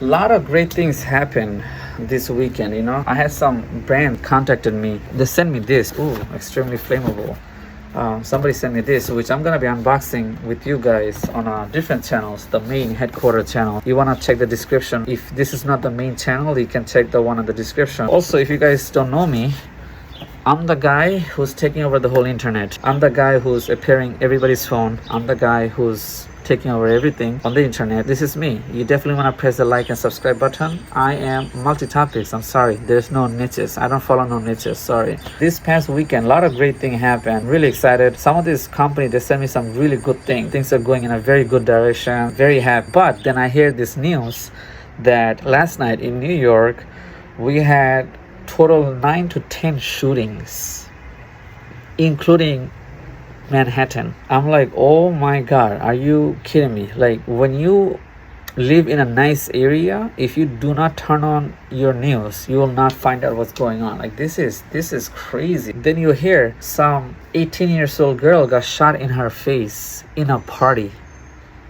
lot of great things happened this weekend. I had some brand contacted me. They sent me this. Ooh, extremely flammable. Somebody sent me this, which I'm gonna be unboxing with you guys on different channels, the main headquarter channel. You wanna check the description. If this is not the main channel, you can check the one in the description. Also, if you guys don't know me, I'm the guy who's taking over the whole internet. I'm the guy who's appearing everybody's phone. I'm the guy who's taking over everything on the internet. This is me. You definitely want to press the like and subscribe button. I am multi-topics. I'm sorry, there's no niches. I don't follow no niches, sorry. This past weekend, a lot of great things happened. Really excited. Some of this company, they sent me some really good things are going in a very good direction. Very happy. But then I hear this news that last night in New York, we had total 9 to 10 shootings, including Manhattan. I'm like, oh my god, are you kidding me? Like, when you live in a nice area, if you do not turn on your news, you will not find out what's going on. Like, this is crazy. Then you hear some 18-year-old girl got shot in her face in a party.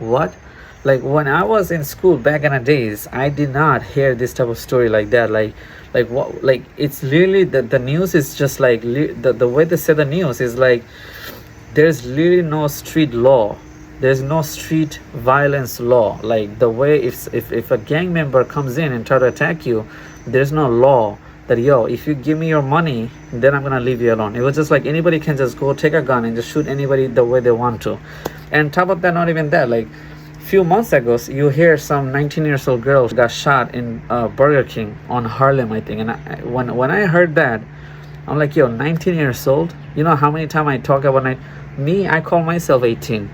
What? Like, when I was in school back in the days, I did not hear this type of story like that. Like what? Like, it's really the news is just like the way they say the news is like, there's really no street law. There's no street violence law. Like, the way if a gang member comes in and try to attack you, there's no law that, yo, if you give me your money, then I'm gonna leave you alone. It was just like anybody can just go take a gun and just shoot anybody the way they want to. And top of that, not even that, like few months ago, you hear some 19-year-old girl got shot in Burger King on Harlem, I think. And when I heard that, I'm like, yo, 19 years old? You know how many times I talk about I call myself 18.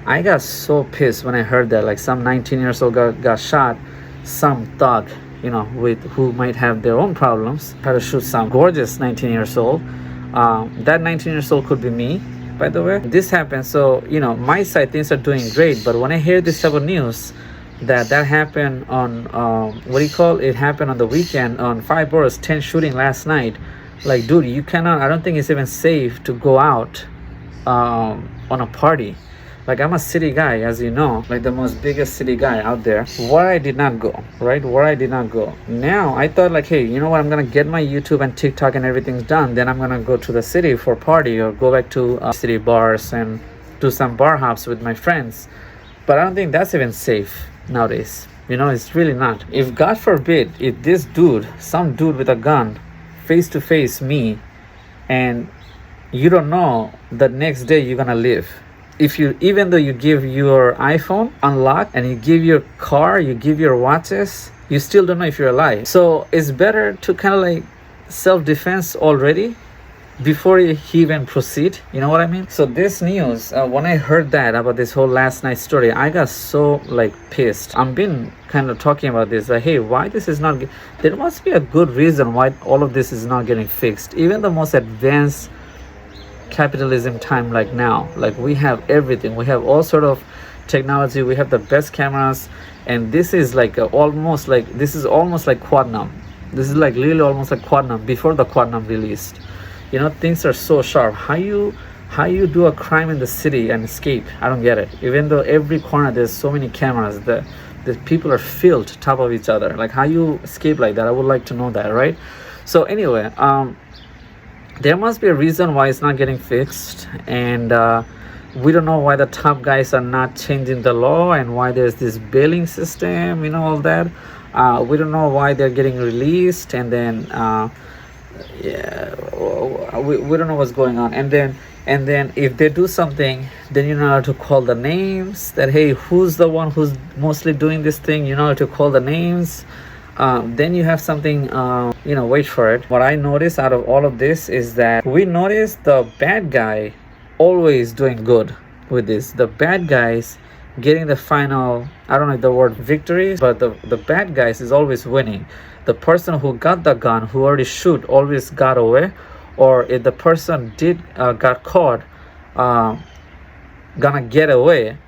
I got so pissed when I heard that. Like, some 19-year-old got shot. Some thug, who might have their own problems, try to shoot some gorgeous 19-year-old. That 19-year-old could be me, by the way. This happened, so my side, things are doing great. But when I hear this type of news that happened on it happened on the weekend, on 5 boroughs, 10 shooting last night. Like, dude, you cannot, I don't think it's even safe to go out on a party. Like, I'm a city guy, as you know, like the most biggest city guy out there. Where I did not go, right? Where I did not go. Now I thought, like, hey, you know what, I'm gonna get my YouTube and TikTok and everything's done, then I'm gonna go to the city for a party, or go back to city bars and do some bar hops with my friends. But I don't think that's even safe nowadays. It's really not. If God forbid, if this dude, some dude with a gun, face to face me, and you don't know the next day you're gonna live. Even though you give your iPhone unlocked, and you give your car, you give your watches, you still don't know if you're alive. So it's better to kind of like self-defense already before he even proceed. You know what I mean? So this news, when I heard that about this whole last night story, I got so like pissed. I've been kind of talking about this, like, hey, why this is not, there must be a good reason why all of this is not getting fixed. Even the most advanced capitalism time, like now, like, we have everything, we have all sort of technology, we have the best cameras, and this is like almost like Quantum. This is like really almost like Quantum before the Quantum released. Things are so sharp. How you do a crime in the city and escape? I don't get it. Even though every corner there's so many cameras, the people are filled top of each other. Like, how you escape like that? I would like to know that, right? So anyway, there must be a reason why it's not getting fixed, and we don't know why the top guys are not changing the law, and why there's this bailing system, all that. We don't know why they're getting released, and then we don't know what's going on. And then if they do something, then you know how to call the names, that, hey, who's the one who's mostly doing this thing, how to call the names. Then you have something, wait for it. What I noticed out of all of this is that we notice the bad guy always doing good with this. The bad guys getting the final, I don't know the word victory, but the bad guys is always winning. The person who got the gun, who already shoot, always got away. Or if the person got caught, gonna get away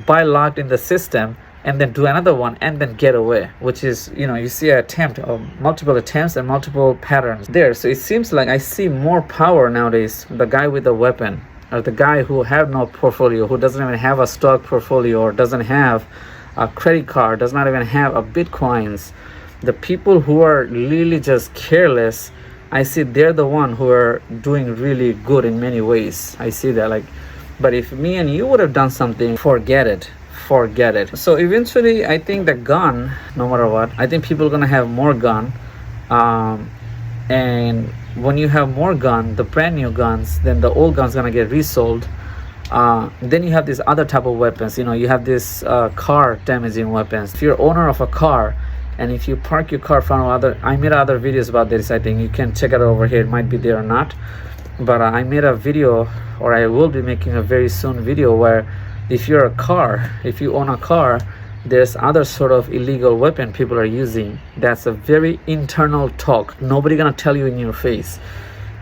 by locked in the system, and then do another one and then get away, which is, you see an attempt of multiple attempts and multiple patterns there. So it seems like I see more power nowadays, the guy with the weapon, or the guy who have no portfolio, who doesn't even have a stock portfolio, or doesn't have a credit card, does not even have a bitcoins. The people who are really just careless, I see they're the one who are doing really good in many ways. I see that, like, but if me and you would have done something, forget it. Forget it. So eventually, I think the gun, no matter what, I think people are gonna have more gun. And when you have more gun, the brand new guns, then the old guns gonna get resold. Then you have these other type of weapons. You know, you have this car damaging weapons. If you're owner of a car, and if you park your car in front of other, I made other videos about this. I think you can check it over here. It might be there or not, but I made a video, or I will be making a very soon video, where if you're a car, if you own a car, there's other sort of illegal weapon people are using. That's a very internal talk. Nobody gonna tell you in your face.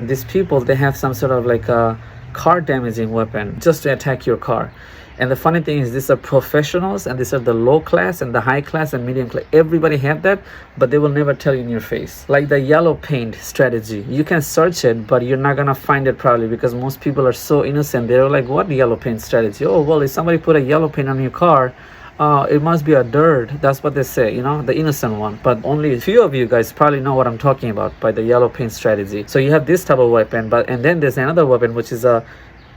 These people, they have some sort of like a car damaging weapon just to attack your car. And the funny thing is, these are professionals, and these are the low class and the high class and medium class. Everybody have that, but they will never tell you in your face. Like the yellow paint strategy, you can search it, but you're not gonna find it probably, because most people are so innocent. They're like, what yellow paint strategy? Oh, well, if somebody put a yellow paint on your car, it must be a dirt. That's what they say, you know, the innocent one. But only a few of you guys probably know what I'm talking about by the yellow paint strategy. So you have this type of weapon, and then there's another weapon, which is a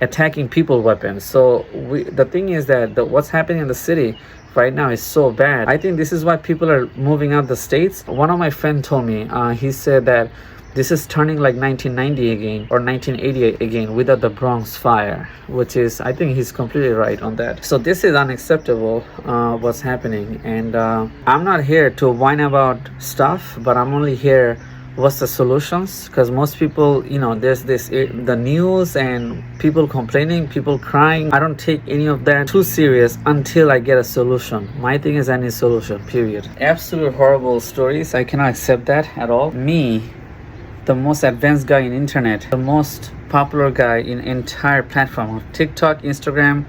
attacking people weapon. So the thing is that what's happening in the city right now is so bad. I think this is why people are moving out the states. One of my friends told me, he said that this is turning like 1990 again, or 1988 again, without the Bronx fire, which is, I think he's completely right on that. So this is unacceptable, what's happening. And I'm not here to whine about stuff, but I'm only here, what's the solutions? Because most people, you know, there's this, the news and people complaining, people crying. I don't take any of that too serious until I get a solution. My thing is, I need solution, period. Absolute horrible stories. I cannot accept that at all. Me, the most advanced guy in internet, the most popular guy in entire platform of TikTok, Instagram,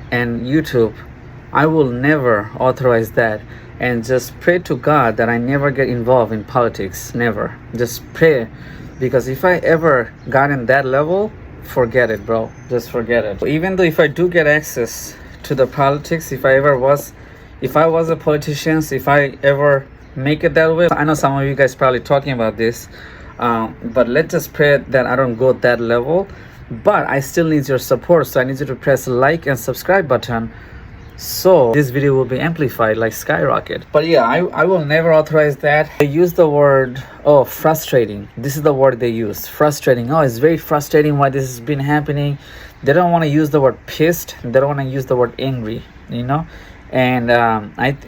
and YouTube, I will never authorize that. And just pray to God that I never get involved in politics. Never. Just pray, because if I ever got in that level, forget it, bro. Just forget it. Even though if I do get access to the politics, if I was a politician, if I ever make it that way, I know some of you guys probably talking about this, but let's just pray that I don't go that level. But I still need your support, so I need you to press like and subscribe button, so this video will be amplified like skyrocket. But yeah, I will never authorize that. They use the word, oh, frustrating. This is the word they use, frustrating. Oh, it's very frustrating why this has been happening. They don't want to use the word pissed. They don't want to use the word angry, you know. And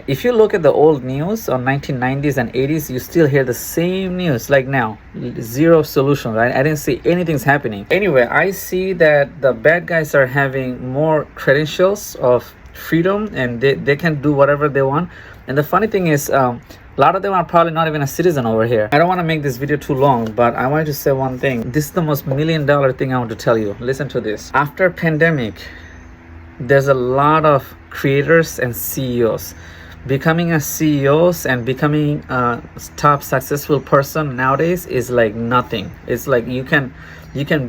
if you look at the old news on 1990s and 80s, you still hear the same news like now. Zero solution, right? I didn't see anything's happening. Anyway, I see that the bad guys are having more credentials of freedom, and they can do whatever they want. And the funny thing is, a lot of them are probably not even a citizen over here. I don't want to make this video too long, but I wanted to say one thing. This is the most $1 million thing I want to tell you. Listen to this. After pandemic, there's a lot of creators and CEOs. Becoming a CEOs and becoming a top successful person nowadays is like nothing. It's like you can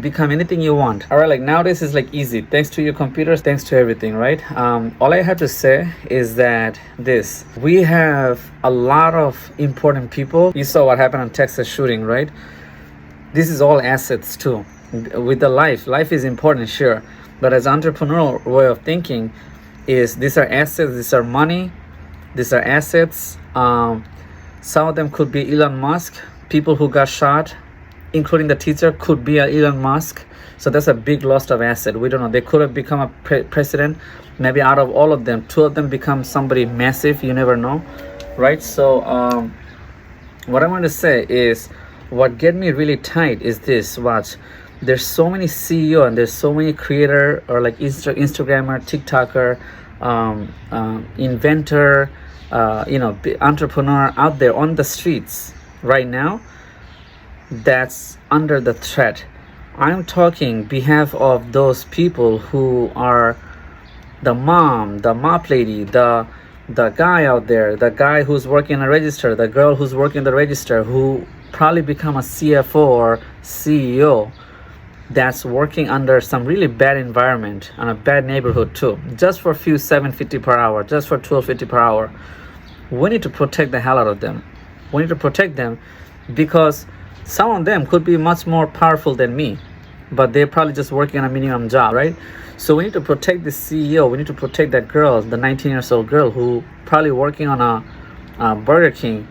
become anything you want. All right, like nowadays is like easy, thanks to your computers, thanks to everything, right? All I have to say is that we have a lot of important people. You saw what happened on Texas shooting, right? This is all assets too. With the life is important, sure, but as entrepreneurial way of thinking is, these are assets, these are money, these are assets. Some of them could be Elon Musk. People who got shot, including the teacher, could be Elon Musk. So that's a big loss of asset. We don't know. They could have become a president. Maybe out of all of them, 2 of them become somebody massive. You never know, right? So what I want to say is, what get me really tight is this. Watch. There's so many CEO and there's so many creator, or like Instagrammer, TikToker, inventor, entrepreneur out there on the streets right now that's under the threat. I'm talking behalf of those people who are the mop lady, the guy out there, the guy who's working a register, the girl who's working the register, who probably become a CFO or CEO. that's working under some really bad environment and a bad neighborhood too, just for a few 750 per hour, just for 1250 per hour. We need to protect the hell out of them. We need to protect them because some of them could be much more powerful than me, but they're probably just working on a minimum job, right? So we need to protect the CEO. We need to protect that girl, the 19-year-old girl who probably working on a Burger King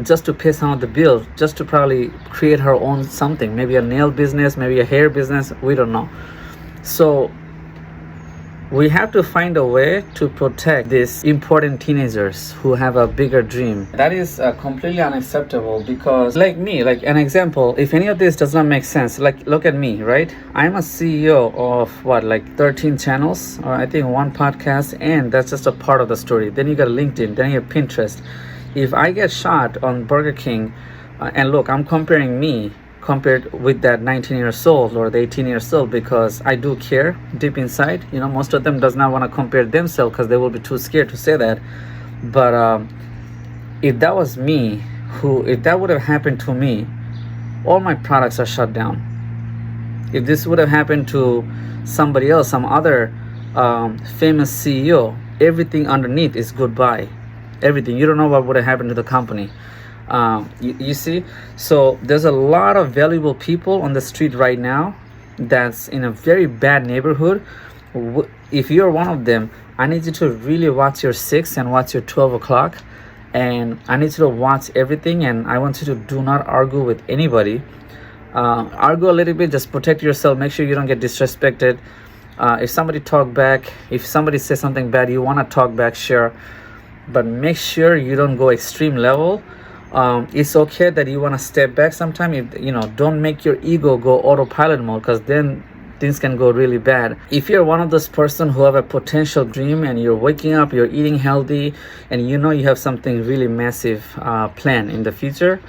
just to pay some of the bills, just to probably create her own something, maybe a nail business, maybe a hair business, we don't know. So we have to find a way to protect these important teenagers who have a bigger dream. That is completely unacceptable because, like me, like an example, if any of this does not make sense, like look at me, right? I'm a CEO of what, like 13 channels, or I think one podcast, and that's just a part of the story. Then you got LinkedIn, then you have Pinterest. If I get shot on Burger King, and look, I'm comparing me compared with that 19-year-old or the 18-year-old because I do care deep inside. You know, most of them does not want to compare themselves because they will be too scared to say that. But if that was me, if that would have happened to me, all my products are shut down. If this would have happened to somebody else, some other famous CEO, everything underneath is goodbye. Everything. You don't know what would have happened to the company. You see, so there's a lot of valuable people on the street right now that's in a very bad neighborhood. If you're one of them, I need you to really watch your 6 and watch your 12 o'clock, and I need you to watch everything, and I want you to do not argue with anybody. Argue a little bit, just protect yourself, make sure you don't get disrespected. If somebody talk back, if somebody says something bad, you want to talk back, sure, but make sure you don't go extreme level. It's okay that you want to step back sometime. You know, don't make your ego go autopilot mode, because then things can go really bad. If you're one of those person who have a potential dream and you're waking up, you're eating healthy, and you know you have something really massive planned in the future,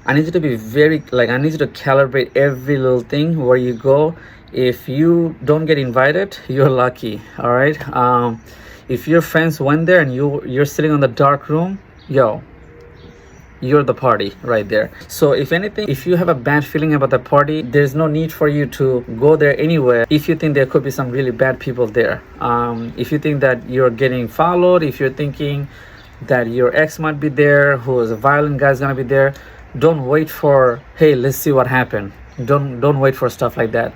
I need you to be I need you to calibrate every little thing where you go. If you don't get invited, you're lucky. All right. If your friends went there and you're sitting on the dark room, you're the party right there. So if anything, if you have a bad feeling about the party, there's no need for you to go there anywhere if you think there could be some really bad people there. If you think that you're getting followed, if you're thinking that your ex might be there, who is a violent guy's gonna be there, don't wait for, hey, let's see what happened. Don't wait for stuff like that.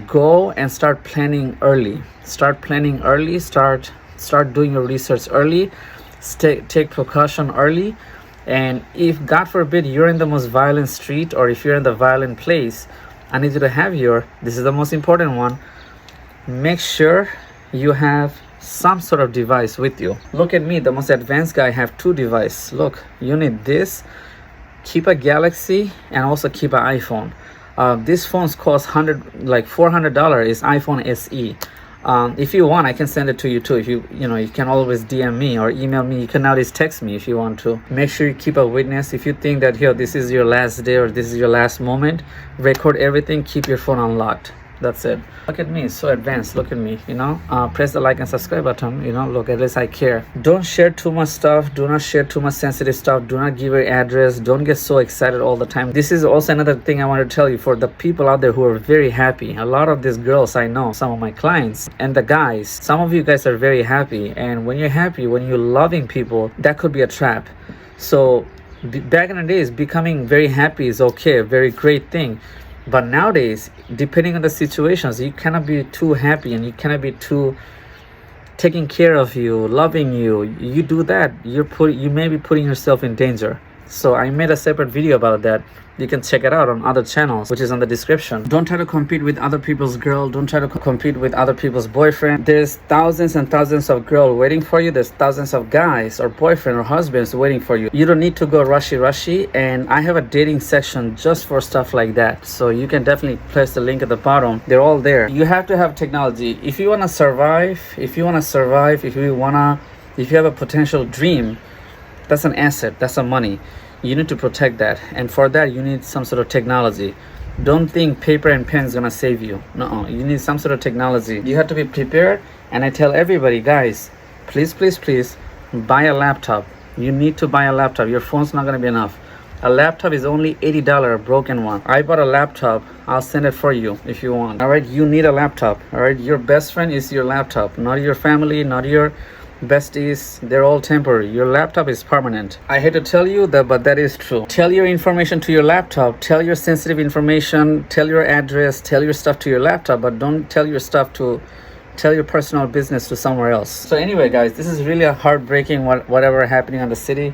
Go and start planning early. Start planning early. Start doing your research early. Take precaution early. And if, God forbid, you're in the most violent street, or if you're in the violent place, I need you to have this is the most important one, make sure you have some sort of device with you. Look at me, the most advanced guy, I have 2 devices. Look, you need this, keep a Galaxy, and also keep an iPhone. This phones cost $400 is iPhone SE. If you want, I can send it to you too. If you can always DM me or email me. You can nowadays text me if you want to. Make sure you keep a witness. If you think that this is your last day or this is your last moment, record everything. Keep your phone unlocked. That's it. Look at me, so advanced. Look at me, press the like and subscribe button. Look, at least I care. Don't share too much stuff. Do not share too much sensitive stuff. Do not give your address. Don't get so excited all the time. This is also another thing I want to tell you for the people out there who are very happy. A lot of these girls I know, some of my clients, and the guys, some of you guys are very happy. And when you're happy, when you're loving people, that could be a trap. So back in the days, becoming very happy is okay, a very great thing. But nowadays, depending on the situations, you cannot be too happy and you cannot be too taking care of you, loving you. You do that, you may be putting yourself in danger. So I made a separate video about that. You can check it out on other channels, which is on the description. Don't try to compete with other people's girl. Don't try to compete with other people's boyfriend. There's thousands and thousands of girls waiting for you. There's thousands of guys or boyfriend or husbands waiting for you. You don't need to go rushy. And I have a dating section just for stuff like that. So you can definitely place the link at the bottom. They're all there. You have to have technology. If you want to survive, if you have a potential dream, that's an asset. That's some money. You need to protect that, and for that you need some sort of technology. Don't think paper and pen is gonna save you. No, you need some sort of technology. You have to be prepared, and I tell everybody, guys, please buy a laptop. You need to buy a laptop. Your phone's not gonna be enough. A laptop is only $80, a broken one. I bought a laptop. I'll send it for you if you want. All right, you need a laptop. All right, your best friend is your laptop, not your family, not your besties. They're all temporary. Your laptop is permanent. I hate to tell you that, but that is true. Tell your information to your laptop. Tell your sensitive information. Tell your address. Tell your stuff to your laptop, but don't tell your stuff to tell your personal business to somewhere else. So anyway, guys, this is really a heartbreaking whatever happening on the city.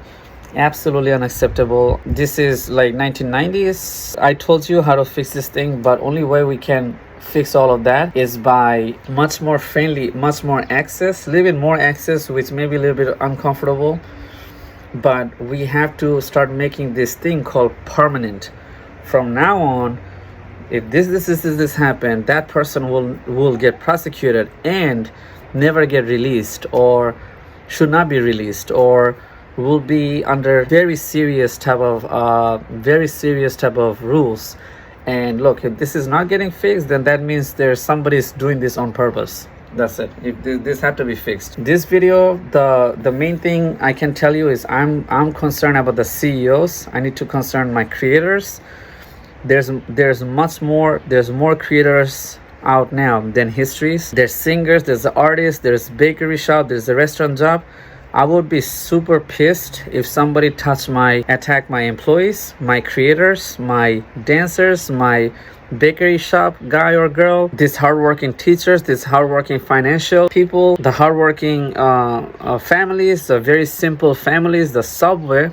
Absolutely unacceptable. This is like 1990s. I told you how to fix this thing, but only way we can fix all of that is by much more friendly, much more access, a little bit more access, which may be a little bit uncomfortable, but we have to start making this thing called permanent. From now on, if this happen, that person will get prosecuted and never get released, or should not be released, or will be under very serious type of rules. And look, if this is not getting fixed, then that means there's somebody's doing this on purpose. That's it. If this had to be fixed. This video, the main thing I can tell you is I'm concerned about the CEOs. I need to concern my creators. There's more creators out now than histories. There's singers, there's the artists, there's bakery shop, there's the restaurant job. I would be super pissed if somebody attack my employees, my creators, my dancers, my bakery shop guy or girl, these hardworking teachers, these hardworking financial people, the hardworking families, the very simple families, the subway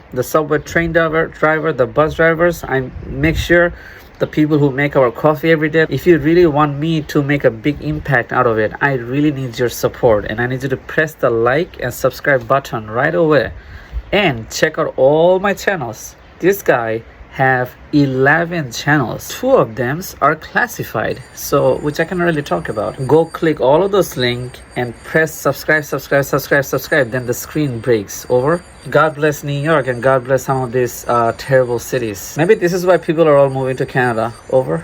train driver, the bus drivers. I make sure the people who make our coffee every day. If you really want me to make a big impact out of it, I really need your support, and I need you to press the like and subscribe button right away and check out all my channels. This guy have 11 channels. 2 of them are classified, so which I cannot really talk about. Go click all of those links and press subscribe. Then the screen breaks. Over. God bless New York, and God bless some of these terrible cities. Maybe this is why people are all moving to Canada. Over.